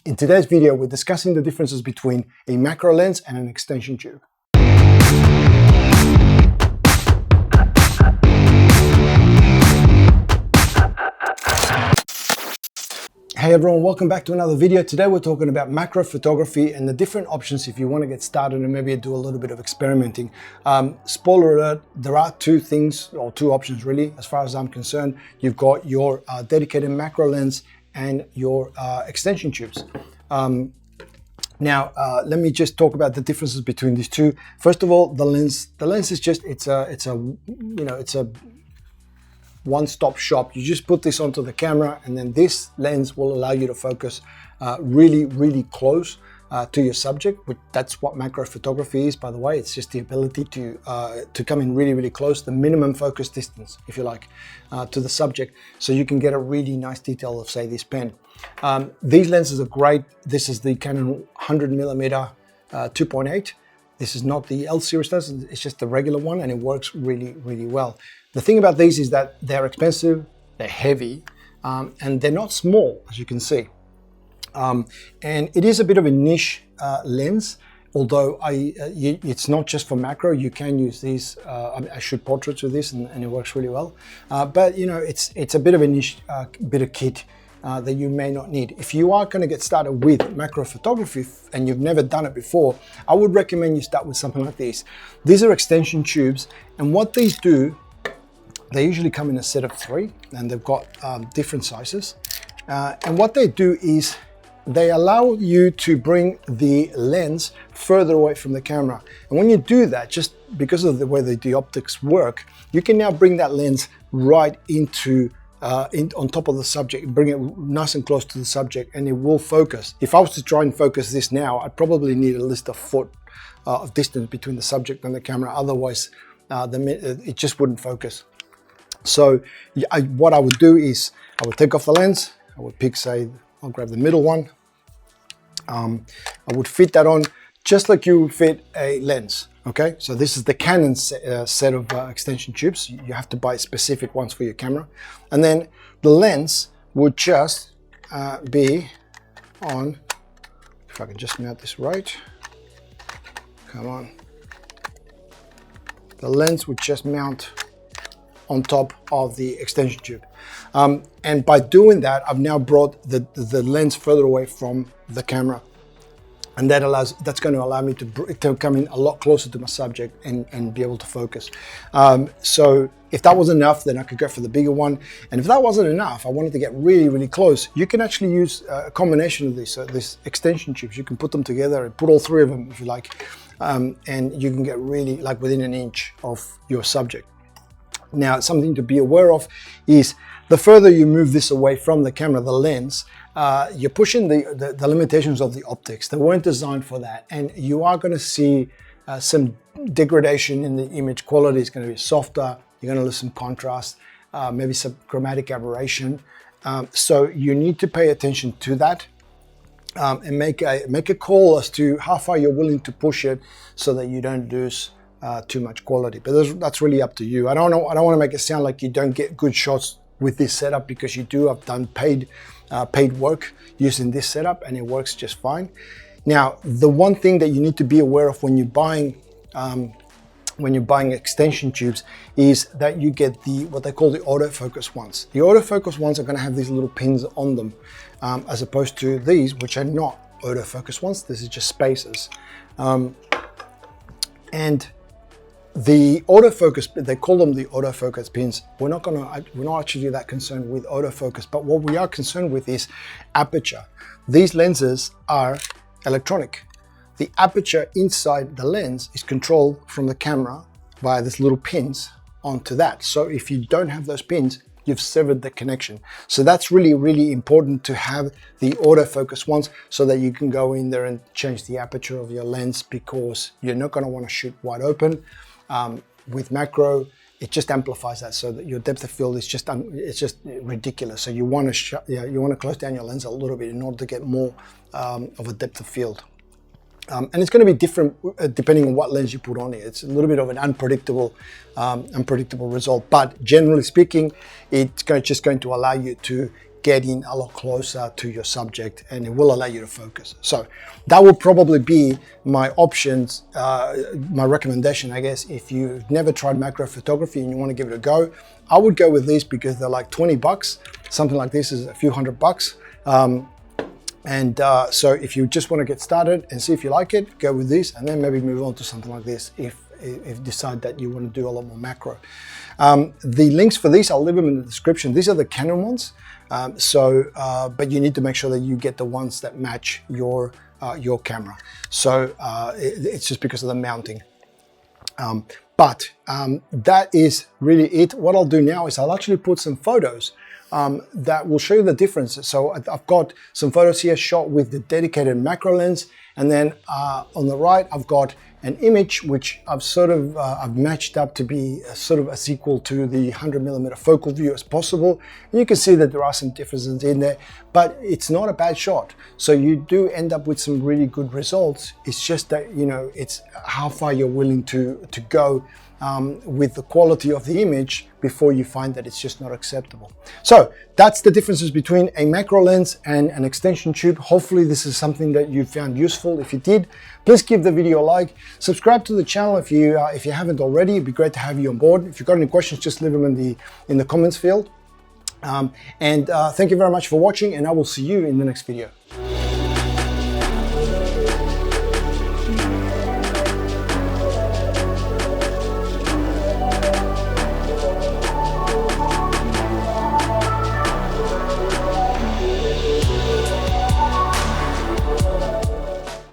In today's video, we're discussing the differences between a macro lens and an extension tube. Hey everyone, welcome back to another video. Today we're talking about macro photography and the different options if you want to get started and maybe do a little bit of experimenting. Spoiler alert, there are two things or two options really as far as I'm concerned. You've got your dedicated macro lens and your extension tubes. Now let me just talk about the differences between these two. First of all, the lens is just it's a one-stop shop. You just put this onto the camera and then this lens will allow you to focus really close to your subject. That's what macro photography is, by the way. It's just the ability to come in really close, the minimum focus distance, if you like, to the subject, so you can get a really nice detail of, say, this pen. These lenses are great. This is the Canon 100mm 2.8. This is not the L series lens, it's just the regular one, and it works really well. The thing about these is that they're expensive, they're heavy, and they're not small, as you can see. And it is a bit of a niche lens, although it's not just for macro. You can use these. I shoot portraits with this, and it works really well. But you know, it's a bit of a niche bit of kit that you may not need. If you are going to get started with macro photography and you've never done it before, I would recommend you start with something like these. These are extension tubes, and what these do, they usually come in a set of 3, and they've got different sizes. And what they do is they allow you to bring the lens further away from the camera. And when you do that, just because of the way the optics work, you can now bring that lens right into on top of the subject, bring it nice and close to the subject, and it will focus. If I was to try and focus this now, I'd probably need at least a foot of distance between the subject and the camera. Otherwise, it just wouldn't focus. So what I would do is I would take off the lens. I would pick, say, I'll grab the middle one. I would fit that on just like you would fit a lens. Okay, so this is the Canon set of extension tubes. You have to buy specific ones for your camera. And then the lens would just be on, if I can just mount this right. Come on. The lens would just mount on top of the extension tube. And by doing that, I've now brought the lens further away from the camera. And that's going to allow me to come in a lot closer to my subject and be able to focus. So if that was enough, then I could go for the bigger one. And if that wasn't enough, I wanted to get really close. You can actually use a combination of these extension tubes. You can put them together and put all 3 of them if you like. And you can get really like within an inch of your subject. Now, something to be aware of is the further you move this away from the camera, the lens, you're pushing the limitations of the optics. They weren't designed for that, and you are going to see some degradation in the image quality. It's going to be softer. You're going to lose some contrast, maybe some chromatic aberration. So you need to pay attention to that and make a call as to how far you're willing to push it, so that you don't lose too much quality. But that's really up to you. I don't want to make it sound like you don't get good shots with this setup, because you do. I've done paid work using this setup, and it works just fine. Now, the one thing that you need to be aware of when you're buying extension tubes is that you get what they call the autofocus ones. The autofocus ones are going to have these little pins on them, as opposed to these, which are not autofocus ones. This is just spacers, and the autofocus, they call them the autofocus pins. We're not actually that concerned with autofocus, but what we are concerned with is aperture. These lenses are electronic. The aperture inside the lens is controlled from the camera via these little pins onto that. So if you don't have those pins, you've severed the connection. So that's really important to have the autofocus ones, so that you can go in there and change the aperture of your lens, because you're not going to want to shoot wide open. With macro, it just amplifies that, so that your depth of field is just ridiculous. So you want to close down your lens a little bit in order to get more of a depth of field. And it's going to be different depending on what lens you put on it. It's a little bit of an unpredictable result, but generally speaking, it's just going to allow you to getting a lot closer to your subject, and it will allow you to focus. So that will probably be my options, my recommendation, I guess. If you've never tried macro photography and you want to give it a go, I would go with these because they're like 20 bucks. Something like this is a few $100. So if you just want to get started and see if you like it, go with this, and then maybe move on to something like this if you decide that you want to do a lot more macro. The links for these, I'll leave them in the description. These are the Canon ones, but you need to make sure that you get the ones that match your camera. So it's just because of the mounting. That is really it. What I'll do now is I'll actually put some photos that will show you the differences. So I've got some photos here shot with the dedicated macro lens, and then on the right I've got an image which I've matched up to be sort of as equal to the 100mm focal view as possible. And you can see that there are some differences in there, but it's not a bad shot. So you do end up with some really good results. It's just that, you know, it's how far you're willing to go with the quality of the image before you find that it's just not acceptable. So that's the differences between a macro lens and an extension tube. Hopefully this is something that you found useful. If you did, please give the video a like, subscribe to the channel if you haven't already. It'd be great to have you on board. If you've got any questions, just leave them in the comments field. Thank you very much for watching, and I will see you in the next video.